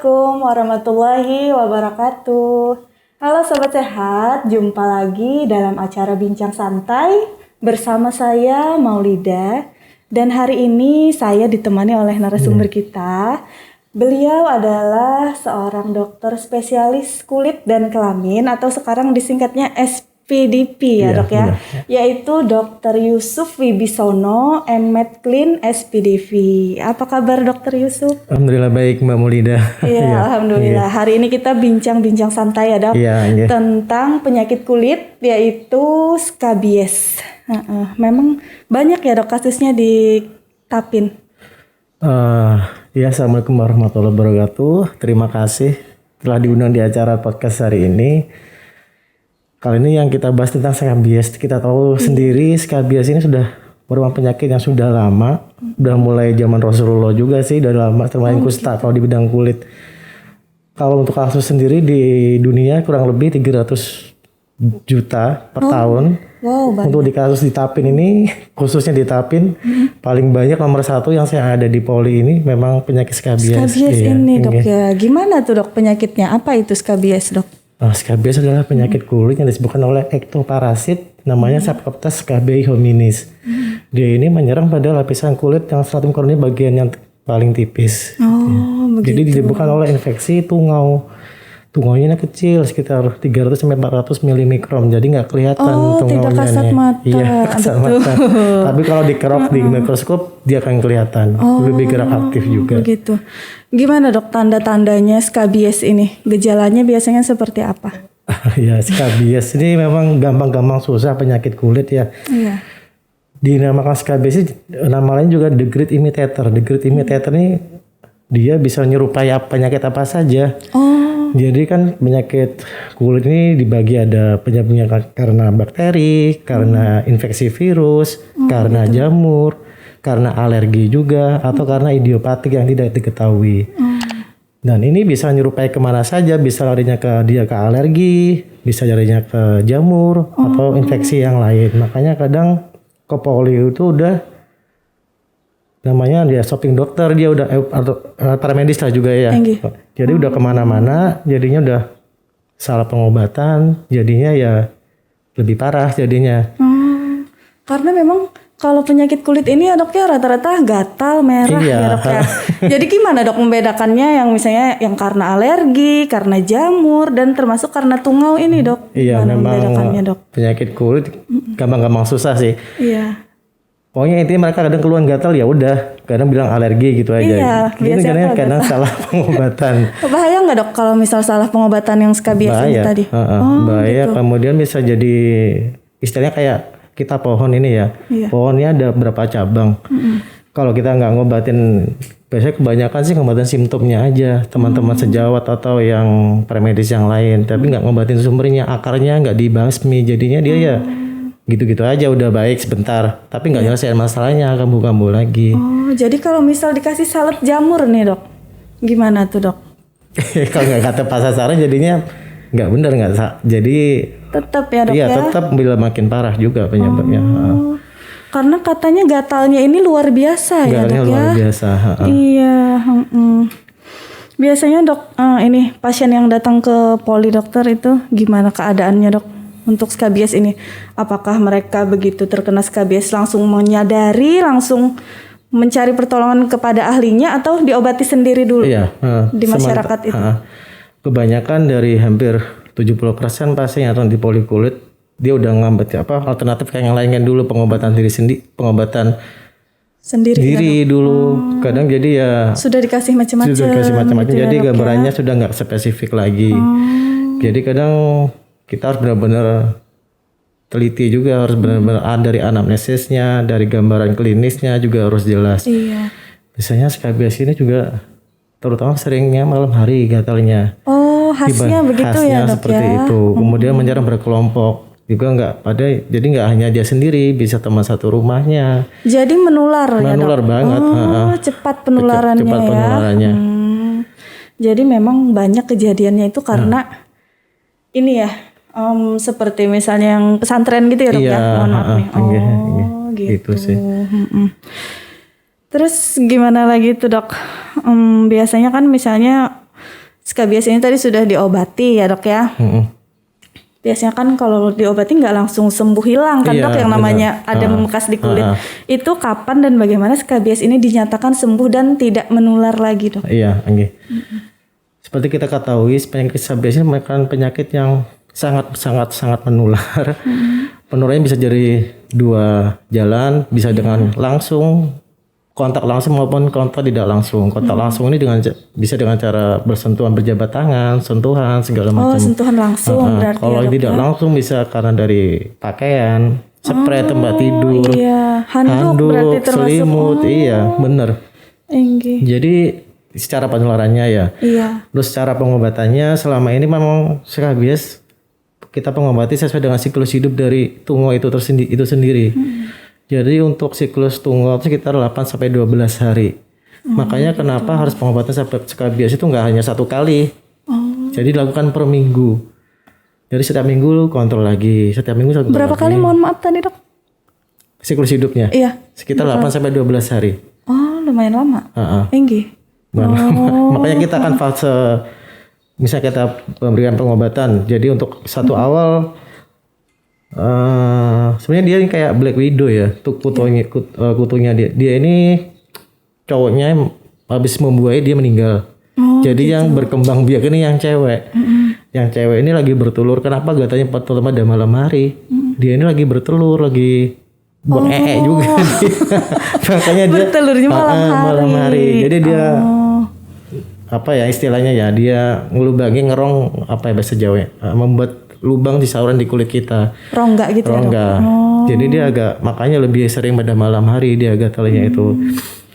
Assalamualaikum warahmatullahi wabarakatuh. Halo Sobat Sehat, jumpa lagi dalam acara Bincang Santai bersama saya Maulida. Dan hari ini saya ditemani oleh narasumber kita. Beliau adalah seorang dokter spesialis kulit dan kelamin atau sekarang disingkatnya SPDP ya dok ya, yaitu Dr. Yusuf Wibisono, M.Med. Clean SPDP. Apa kabar Dr. Yusuf? Alhamdulillah baik Mbak Maulida. Iya, alhamdulillah. Hari ini kita bincang-bincang santai ya dok, tentang penyakit kulit yaitu skabies. Memang banyak ya dok kasusnya di Tapin. Ya, assalamualaikum warahmatullahi wabarakatuh. Terima kasih telah diundang di acara podcast hari ini. Kali ini yang kita bahas tentang skabies. Kita tahu sendiri skabies ini sudah merupakan penyakit yang sudah lama. Udah mulai zaman Rasulullah juga sih, dari lama termasuk kusta kalau di bidang kulit. Kalau untuk kasus sendiri di dunia kurang lebih 300 juta per tahun. Wow, untuk di kasus di Tapin ini, khususnya di Tapin, paling banyak nomor 1 yang saya ada di Poli ini memang penyakit skabies. Skabies ini dok ya. Gimana tuh dok penyakitnya? Apa itu skabies dok? Skabies adalah penyakit kulit yang disebabkan oleh ektoparasit namanya Sapropta scabiei hominis. Dia ini menyerang pada lapisan kulit yang stratum corneae bagian yang paling tipis. Begitu. Jadi disebabkan oleh infeksi tungau. Tungaunya kecil sekitar 300 sampai 400 milimikron. Jadi nggak kelihatan tungaunya. Tidak kasat mata. Iya, kasat mata. Tapi kalau dikerok di mikroskop dia akan kelihatan. Lebih gerak aktif juga. Begitu. Gimana dok tanda-tandanya skabies ini? Gejalanya biasanya seperti apa? Ya, skabies ini memang gampang-gampang susah penyakit kulit ya. Iya. Dinamakan skabies, nama lain juga the great imitator. The great imitator ini dia bisa menyerupai penyakit apa saja. Jadi kan penyakit kulit ini dibagi ada penyakit karena bakteri, karena infeksi virus, karena jamur, karena alergi juga, atau karena idiopatik yang tidak diketahui. Dan ini bisa menyerupai kemana saja, bisa larinya ke alergi, bisa larinya ke jamur, atau infeksi yang lain. Makanya kadang ke Poli itu udah namanya dia shopping dokter, dia udah atau paramedis lah juga ya. Jadi udah kemana-mana, jadinya udah salah pengobatan, jadinya ya lebih parah jadinya. Karena memang kalau penyakit kulit ini ya dok ya rata-rata gatal merah ya dok ya. Jadi gimana dok membedakannya yang misalnya yang karena alergi, karena jamur, dan termasuk karena tungau ini dok? Iya, memang membedakannya dok? Penyakit kulit gampang-gampang susah sih. Iya. Pokoknya intinya mereka kadang keluhan gatal ya udah, kadang bilang alergi gitu aja. Iya, kadang salah pengobatan. Bahaya nggak dok kalau misal salah pengobatan yang skabies ini tadi? Bahaya. Gitu. Kemudian bisa jadi istilahnya kayak kita pohon ini ya. Pohonnya ada berapa cabang. Kalau kita nggak ngobatin, biasanya kebanyakan sih ngobatin simptomnya aja. Teman-teman sejawat atau yang paramedis yang lain, tapi nggak ngobatin sumbernya, akarnya nggak dibasmi, jadinya dia ya gitu-gitu aja udah baik sebentar, tapi nggak nyelesain masalahnya, kambuh-kambuh lagi. Jadi kalau misal dikasih salep jamur nih dok, gimana tuh dok? Kalau nggak kata pas sasaran jadinya nggak benar, jadi tetap ya dok ya? Iya, tetap bila makin parah juga penyebabnya. Karena katanya gatalnya ini luar biasa ya dok ya? Luar biasa. Iya. Biasanya dok, ini pasien yang datang ke Poli dokter itu gimana keadaannya dok? Untuk skabies ini, apakah mereka begitu terkena skabies langsung menyadari, langsung mencari pertolongan kepada ahlinya, atau diobati sendiri dulu di masyarakat itu? Kebanyakan dari hampir 70% pasien yang di Poli kulit dia udah ngambil alternatif kayak yang lain kan dulu, pengobatan pengobatan sendiri dulu. Kadang jadi ya sudah dikasih macam-macam. Jadi gambarannya sudah nggak spesifik lagi. Jadi kadang kita harus benar-benar teliti juga, harus benar-benar dari anamnesisnya, dari gambaran klinisnya juga harus jelas. Iya. Biasanya skabies ini juga terutama seringnya malam hari gatalnya. Khasnya begitu ya dok seperti ya? Itu. Kemudian menyerang berkelompok. Juga jadi nggak hanya dia sendiri, bisa teman satu rumahnya. Jadi menular ya dok? Menular banget. Cepat penularannya cepat penularannya. Jadi memang banyak kejadiannya itu karena ini ya. Seperti misalnya yang pesantren gitu ya dok ya? Mohon maaf nih. Gitu sih. Terus gimana lagi tuh dok? Biasanya kan misalnya Skabies ini tadi sudah diobati ya dok ya. Biasanya kan kalau diobati nggak langsung sembuh hilang kan Iya, dok, yang namanya benar. ada membekas di kulit. Itu kapan dan bagaimana skabies ini dinyatakan sembuh dan tidak menular lagi dok? Iya, nggih. Seperti kita ketahui, penyakit skabies ini merupakan penyakit yang sangat menular. Penularannya bisa dari dua jalan, bisa dengan langsung, kontak langsung maupun kontak tidak langsung. Kontak langsung ini bisa dengan cara bersentuhan, berjabat tangan, sentuhan segala macam. Oh, sentuhan langsung berarti Kalau ya dok tidak ya? langsung bisa karena dari pakaian, spray tempat tidur, Iya, handuk berarti termasuk. selimut, iya benar. Enggih. Jadi secara penularannya ya. Iya. Terus cara pengobatannya selama ini memang skabies kita pengobati sesuai dengan siklus hidup dari tungau itu sendiri. Jadi untuk siklus tungau itu sekitar 8 sampai 12 hari. Makanya kenapa harus pengobatan skabies itu nggak hanya satu kali. Jadi dilakukan per minggu. Jadi setiap minggu kontrol lagi, setiap minggu kontrol Berapa lagi. kali mohon maaf tadi dok? Siklus hidupnya? Iya. Sekitar 8 sampai 12 hari. Oh, lumayan lama. Enggih. Makanya kita akan fase, misalnya kita pemberian pengobatan. Jadi untuk satu awal sebenarnya dia kayak Black Widow ya, tuh kutunya dia ini cowoknya habis membuai dia meninggal. Jadi yang berkembang biak ini yang cewek. Yang cewek ini lagi bertelur. Kenapa katanya pertama pada malam hari? Dia ini lagi bertelur, lagi buang juga. Makanya dia Bertelurnya malam hari. Jadi dia apa ya istilahnya ya, dia ngelubangi ngerong apa ya bahasa Jawa, membuat lubang di saluran di kulit kita. Rongga gitu ya dok? Rongga. Jadi dia makanya lebih sering pada malam hari dia gatalnya itu.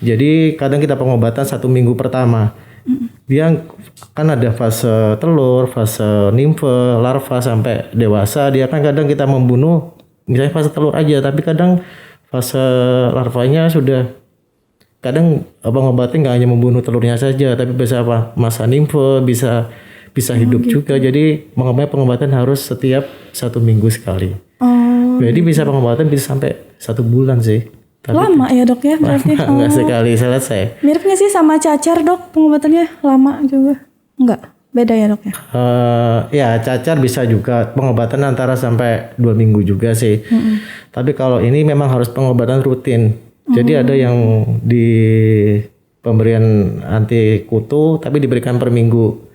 Jadi kadang kita pengobatan 1 minggu pertama. Dia kan ada fase telur, fase nimfe, larva sampai dewasa. Dia kan kadang kita membunuh misalnya fase telur aja, tapi kadang fase larvanya sudah, kadang pengobatan nggak hanya membunuh telurnya saja, tapi bisa masa nimfe, bisa hidup juga. Jadi pengobatan harus setiap 1 minggu sekali. Jadi bisa pengobatan bisa sampai 1 bulan sih. Tapi Lama ya dok ya berarti? nggak sekali selesai. Mirip nggak sih sama cacar dok, pengobatannya lama juga? Enggak, beda ya dok ya? Ya cacar bisa juga pengobatan antara sampai 2 minggu juga sih. Tapi kalau ini memang harus pengobatan rutin. Jadi ada yang di pemberian anti kutu tapi diberikan per minggu.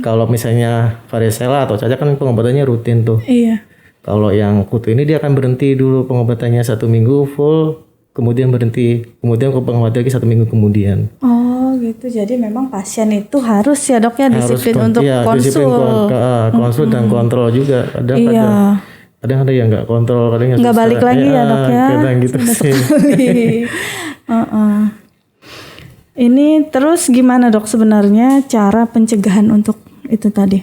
Kalau misalnya varicella atau cacar kan pengobatannya rutin tuh. Iya. Kalau yang kutu ini dia akan berhenti dulu pengobatannya 1 minggu full, kemudian berhenti, kemudian pengobatan lagi 1 minggu kemudian. Oh gitu, jadi memang pasien itu harus ya dok ya disiplin untuk disiplin konsul. konsul dan kontrol juga. Kadang ada yang nggak kontrol, kadang yang Nggak balik lagi ya dok ya? Kadang gitu sih. Ini terus gimana dok sebenarnya cara pencegahan untuk itu tadi?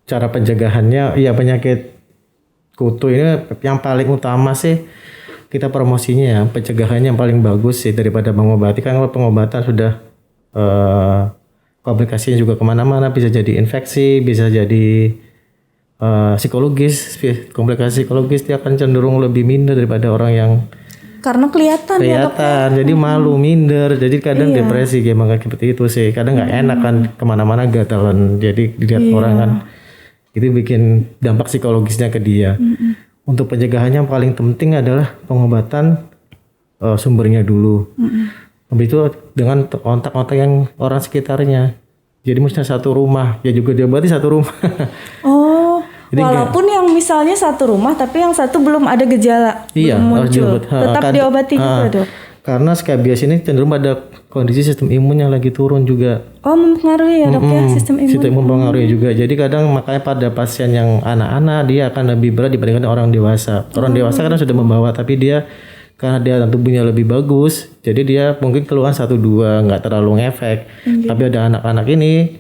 Cara pencegahannya, ya penyakit kutu ini yang paling utama sih kita promosinya ya, pencegahannya yang paling bagus sih daripada mengobati. Kan kalau pengobatan sudah komplikasinya juga kemana-mana, bisa jadi infeksi, bisa jadi psikologis, komplikasi psikologis dia akan cenderung lebih minder daripada orang yang Karena kelihatan ya dok ya? jadi malu, minder, jadi kadang depresi kayak makanya seperti itu sih. Kadang nggak enak kan kemana-mana gatalan, jadi dilihat orang kan. Itu bikin dampak psikologisnya ke dia. Untuk pencegahannya yang paling penting adalah pengobatan sumbernya dulu. Habis itu dengan kontak-kontak yang orang sekitarnya. Jadi misalnya satu rumah, ya juga diobati satu rumah. Oh, Jadi walaupun yang misalnya satu rumah tapi yang satu belum ada gejala, Iya, belum harus muncul, diobati. tetap diobati juga dok. Karena skabies ini cenderung pada kondisi sistem imun yang lagi turun juga. Oh, mempengaruhi ya dok ya sistem imun. Sistem imun mempengaruhi juga. Jadi kadang makanya pada pasien yang anak-anak dia akan lebih berat dibandingkan orang dewasa. Orang dewasa kadang sudah membawa, tapi dia karena dia tubuhnya lebih bagus, jadi dia mungkin keluhan 1-2 nggak terlalu ngefek. Tapi ada anak-anak ini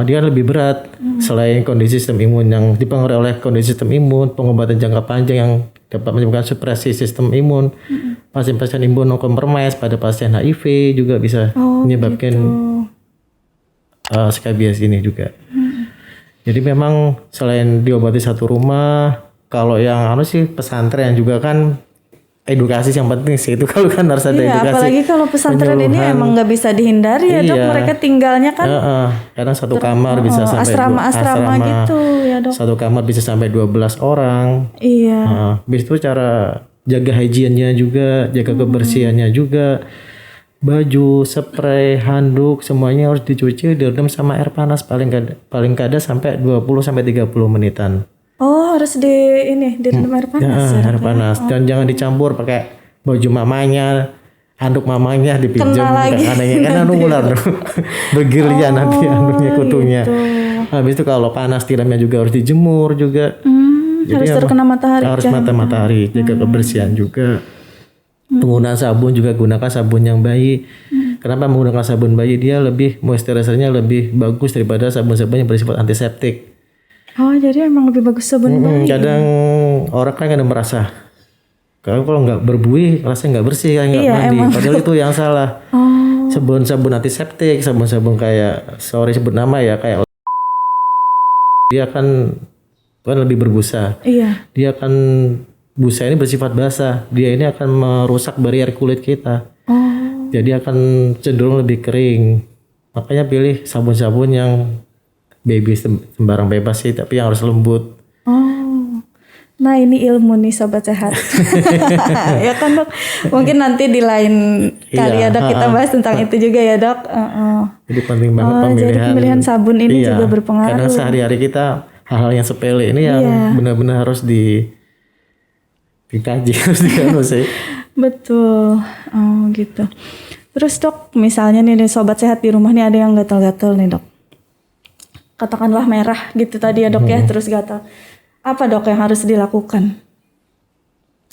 dia lebih berat. Selain kondisi sistem imun yang dipengaruhi oleh kondisi sistem imun, pengobatan jangka panjang yang dapat menyebabkan supresi sistem imun, pasien-pasien imunokompromis pada pasien HIV juga bisa menyebabkan skabies ini juga. Jadi memang selain diobati satu rumah, kalau yang sih pesantren juga kan edukasi yang penting sih itu kalau kan harus ada Iya, edukasi. apalagi kalau pesantren ini penyuluhan. emang nggak bisa dihindari ya dok. Iya. Mereka tinggalnya kan Kadang satu kamar bisa sampai asrama gitu ya dok. Satu kamar bisa sampai 12 orang. Iya. Habis itu cara jaga hygiene-nya juga, jaga kebersihannya juga. Baju, spray, handuk semuanya harus dicuci, direndam sama air panas paling kada sampai 20 sampai 30 menitan. Oh harus direndam air panas ya. Air panas dan jangan dicampur pakai baju mamanya, handuk mamanya dipinjam lagi. kan ular bergiliran nanti handuknya kutunya. Gitu. Habis itu kalau panas tiramnya juga harus dijemur juga. Harus terkena matahari. Harus matahari, jaga kebersihan juga. Penggunaan sabun juga gunakan sabun yang baik. Kenapa menggunakan sabun bayi? Dia lebih moisturizer-nya lebih bagus daripada sabun-sabun yang bersifat antiseptik. Oh jadi emang lebih bagus sabun bayi. Kadang orang kan kadang merasa kalau nggak berbuih rasanya nggak bersih, nggak mandi. Emang. Padahal itu yang salah. Sabun-sabun antiseptik, sabun-sabun kayak sebut nama ya kayak dia kan lebih berbusa. Iya. Dia akan busa ini bersifat basah. Dia ini akan merusak barrier kulit kita. Jadi akan cenderung lebih kering. Makanya pilih sabun-sabun yang baby sembarang bebas sih, tapi yang harus lembut. Nah ini ilmu nih sobat sehat. Ya kan dok. Mungkin nanti di lain kali ya dok kita bahas tentang itu juga ya dok. Jadi penting banget pemilihan. Jadi pemilihan sabun ini juga berpengaruh. Karena sehari-hari kita hal-hal yang sepele ini yang benar-benar harus dikaji, harus dikaji sih. Betul. Gitu. Terus dok, misalnya nih sobat sehat di rumah nih ada yang gatal-gatal nih dok. Katakanlah merah gitu tadi ya dok ya, terus gatal. Apa dok yang harus dilakukan?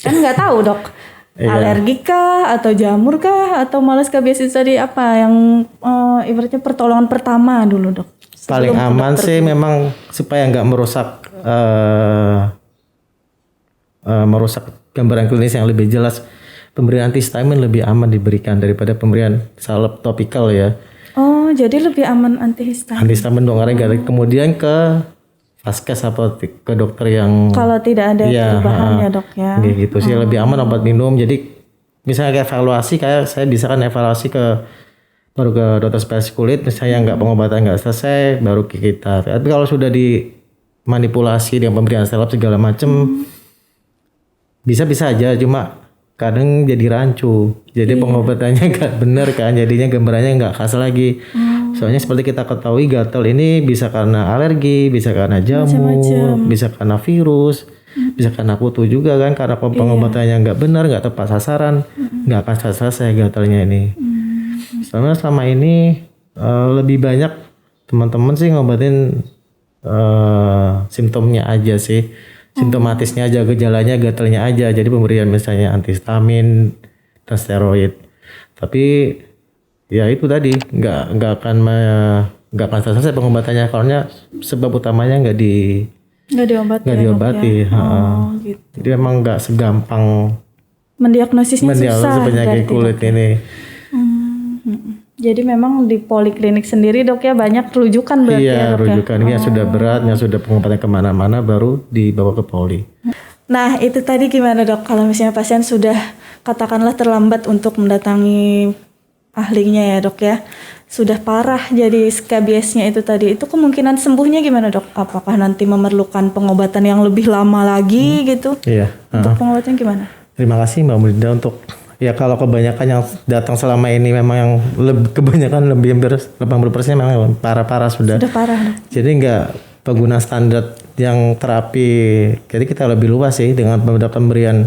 Kan nggak tahu dok. Alergi kah atau jamur kah atau malas kebiasaan tadi apa yang ibaratnya pertolongan pertama dulu dok. Paling aman sih memang supaya nggak merusak gambaran klinis yang lebih jelas. Pemberian antihistamin lebih aman diberikan daripada pemberian salep topikal ya. Oh jadi lebih aman antihistamin. Antihistamin dong kemudian ke vaskes atau ke dokter yang kalau tidak ada perubahan ya dok ya. Gitu sih lebih aman obat minum. Jadi misalnya kayak evaluasi kayak saya bisa kan evaluasi baru ke dokter spesialis kulit misalnya nggak pengobatan nggak selesai baru ke kita. Tapi kalau sudah dimanipulasi dengan pemberian salep segala macam bisa aja cuma kadang jadi rancu. Jadi pengobatannya nggak benar kan jadinya gambarannya nggak khas lagi. Soalnya seperti kita ketahui gatal ini bisa karena alergi, bisa karena jamur, bisa karena virus, bisa karena kutu juga kan karena pengobatannya nggak benar, nggak tepat sasaran, nggak akan selesai gatalnya ini. Soalnya selama ini lebih banyak teman-teman sih ngobatin simptomnya aja sih, simptomatisnya aja, gejalanya gatalnya aja. Jadi pemberian misalnya antihistamin dan steroid. Tapi ya itu tadi nggak akan selesai pengobatannya karena sebab utamanya nggak diobati. Gitu. Jadi emang nggak segampang mendiagnosisnya susah penyakit kulit ini. Jadi memang di poliklinik sendiri dok ya banyak rujukan berarti ya dok rujukan ini yang sudah berat, yang sudah pengobatan kemana-mana baru dibawa ke poli. Nah itu tadi gimana dok kalau misalnya pasien sudah katakanlah terlambat untuk mendatangi ahlinya ya dok ya, sudah parah jadi skabiesnya itu tadi, itu kemungkinan sembuhnya gimana dok? Apakah nanti memerlukan pengobatan yang lebih lama lagi gitu? Iya. Untuk pengobatan gimana? Terima kasih Mbak Mulida untuk ya kalau kebanyakan yang datang selama ini memang yang kebanyakan lebih hampir 80% memang parah-parah sudah. Sudah parah dok. Jadi nggak pengguna standar yang terapi, jadi kita lebih luas sih dengan pemberian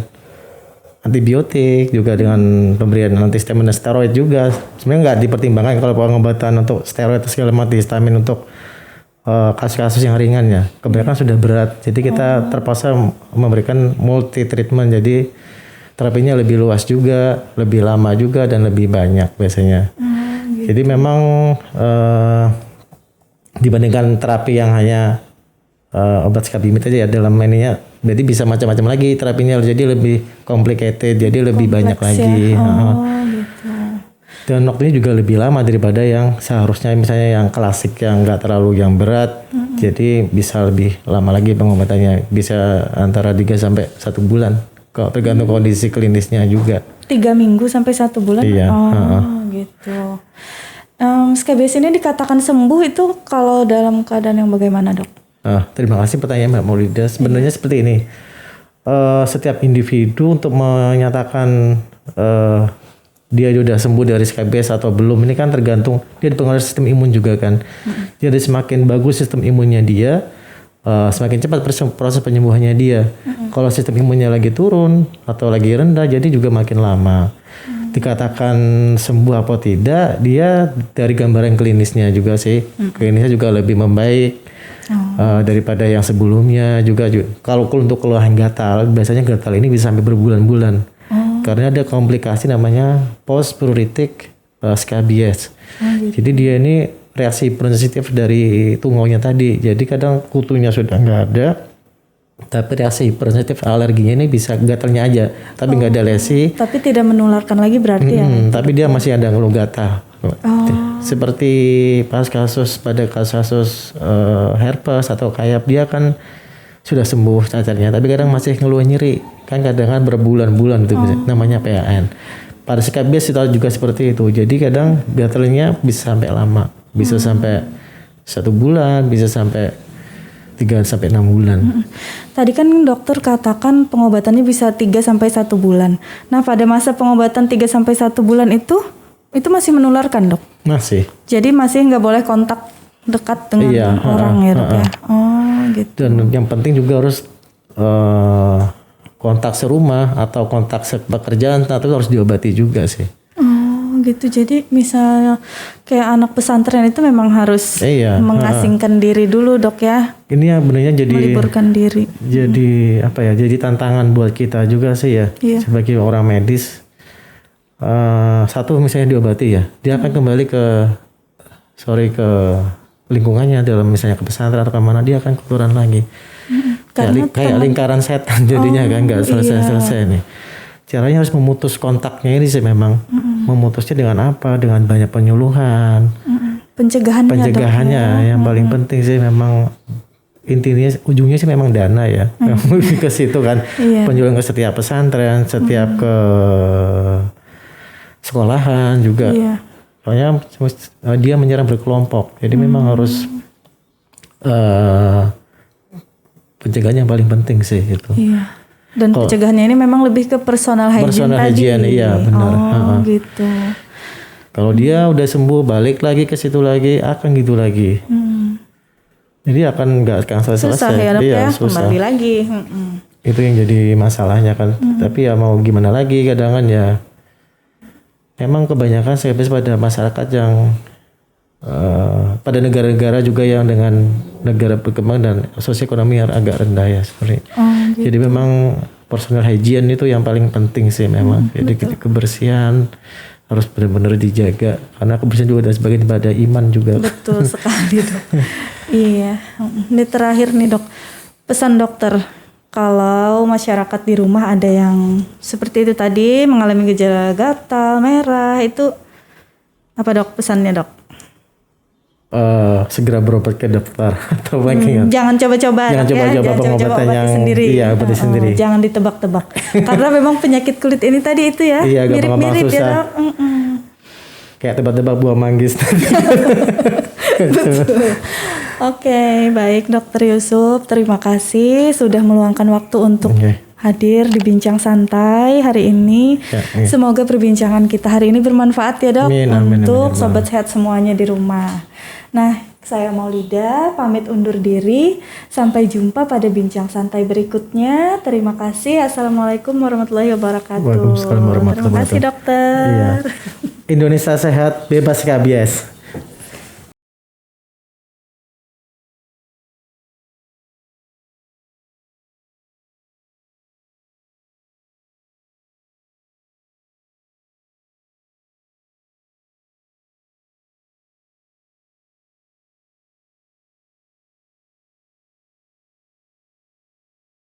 antibiotik juga dengan pemberian antihistamin dan steroid juga. Sebenarnya nggak dipertimbangkan kalau pengobatan untuk steroid atau segala macam antihistamin untuk kasus-kasus yang ringan ya. Kebanyakan sudah berat. Jadi kita terpaksa memberikan multi treatment. Jadi terapinya lebih luas juga, lebih lama juga dan lebih banyak biasanya. Gitu. Jadi memang dibandingkan terapi yang hanya obat skabimid aja ya dalam ininya, jadi bisa macam-macam lagi terapinya, jadi lebih complicated, jadi lebih banyak lagi. Gitu. Dan waktunya juga lebih lama daripada yang seharusnya misalnya yang klasik yang nggak terlalu yang berat, jadi bisa lebih lama lagi pengobatannya, bisa antara 3 sampai 1 bulan. Kalau tergantung kondisi klinisnya juga. 3 minggu sampai 1 bulan? Iya. Gitu. SKBS ini dikatakan sembuh itu kalau dalam keadaan yang bagaimana, Dok? Terima kasih pertanyaan Mbak Maulida. Sebenarnya seperti ini. Setiap individu untuk menyatakan dia sudah sembuh dari SKBS atau belum, ini kan tergantung dia dipengaruhi sistem imun juga kan. Jadi semakin bagus sistem imunnya dia, semakin cepat proses penyembuhannya dia. Kalau sistem imunnya lagi turun atau lagi rendah, jadi juga makin lama. Dikatakan sembuh atau tidak, dia dari gambaran klinisnya juga sih, klinisnya juga lebih membaik daripada yang sebelumnya juga. Kalau untuk keluhan gatal, biasanya gatal ini bisa sampai berbulan-bulan. Karena ada komplikasi namanya post-pruritic scabies. Jadi dia ini reaksi sensitif dari tungaunya tadi. Jadi kadang kutunya sudah nggak ada, tapi reaksi sensitif alerginya ini bisa gatalnya aja, tapi nggak ada lesi. Tapi tidak menularkan lagi berarti ya? Tapi dia masih ada ngeluh gatal. Seperti pada kasus herpes atau kayap, dia kan sudah sembuh cacarnya, tapi kadang masih ngeluh nyeri. Kan kadang berbulan-bulan itu namanya PAN. Pada SKBS itu juga seperti itu. Jadi kadang gatalnya bisa sampai lama, bisa sampai 1 bulan, bisa sampai 3 sampai 6 bulan. Tadi kan dokter katakan pengobatannya bisa 3 sampai 1 bulan. Nah, pada masa pengobatan 3 sampai 1 bulan itu masih menularkan, Dok? Masih. Jadi masih nggak boleh kontak dekat dengan orang ya, Dok ya? Gitu. Dan yang penting juga harus kontak serumah atau kontak pekerjaan, tapi harus diobati juga sih. Gitu. Jadi misalnya kayak anak pesantren itu memang harus mengasingkan diri dulu, Dok ya. Ini ya benernya jadi meliburkan diri. Jadi apa ya? Jadi tantangan buat kita juga sih ya. Sebagai orang medis. Satu misalnya diobati ya, dia akan kembali ke lingkungannya, dalam misalnya ke pesantren atau kemana, dia akan keluaran lagi. Kayak lingkaran setan jadinya kan, nggak selesai nih. Caranya harus memutus kontaknya ini sih memang. Memutusnya dengan apa? Dengan banyak penyuluhan. Pencegahannya yang paling penting sih memang, intinya ujungnya sih memang dana ya. Ke situ kan. Penyuluhan ke setiap pesantren, setiap ke sekolahan juga. Soalnya dia menyerang berkelompok. Jadi memang harus pencegahan yang paling penting sih gitu. Dan pencegahannya ini memang lebih ke personal hygiene tadi. Iya benar. Gitu. Kalau dia udah sembuh, balik lagi ke situ lagi, akan gitu lagi. Jadi akan nggak akan selesai. Susah ya, Dok ya, susah. Kembali lagi. Itu yang jadi masalahnya kan. Tapi ya mau gimana lagi, kadang ya memang kebanyakan SKBS pada masyarakat yang pada negara-negara juga yang dengan negara berkembang dan sosioekonomi yang agak rendah ya seperti. Gitu. Jadi memang personal hygiene itu yang paling penting sih memang. Jadi kebersihan harus benar-benar dijaga, karena kebersihan juga adalah sebagian daripada iman juga. Betul sekali, Dok. Iya. Ini terakhir nih, Dok. Pesan dokter, kalau masyarakat di rumah ada yang seperti itu tadi, mengalami gejala gatal, merah, itu apa, Dok, pesannya, Dok? Segera berobat ke dokter atau bagaimana? Jangan coba-coba pengobatan yang sendiri. Obati sendiri. Jangan ditebak-tebak. Karena memang penyakit kulit ini tadi itu ya, mirip-mirip ya, Dok. Kayak tebak-tebak buah manggis tadi. Betul. Oke, baik Dokter Yusuf, terima kasih sudah meluangkan waktu untuk hadir di Bincang Santai hari ini. Semoga perbincangan kita hari ini bermanfaat ya, Dok, untuk sobat sehat semuanya di rumah. Nah, saya Maulida pamit undur diri. Sampai jumpa pada Bincang Santai berikutnya. Terima kasih. Assalamualaikum warahmatullahi wabarakatuh. Waalaikumsalam warahmatullahi wabarakatuh. Terima kasih, Dokter. Indonesia sehat, bebas SKBS.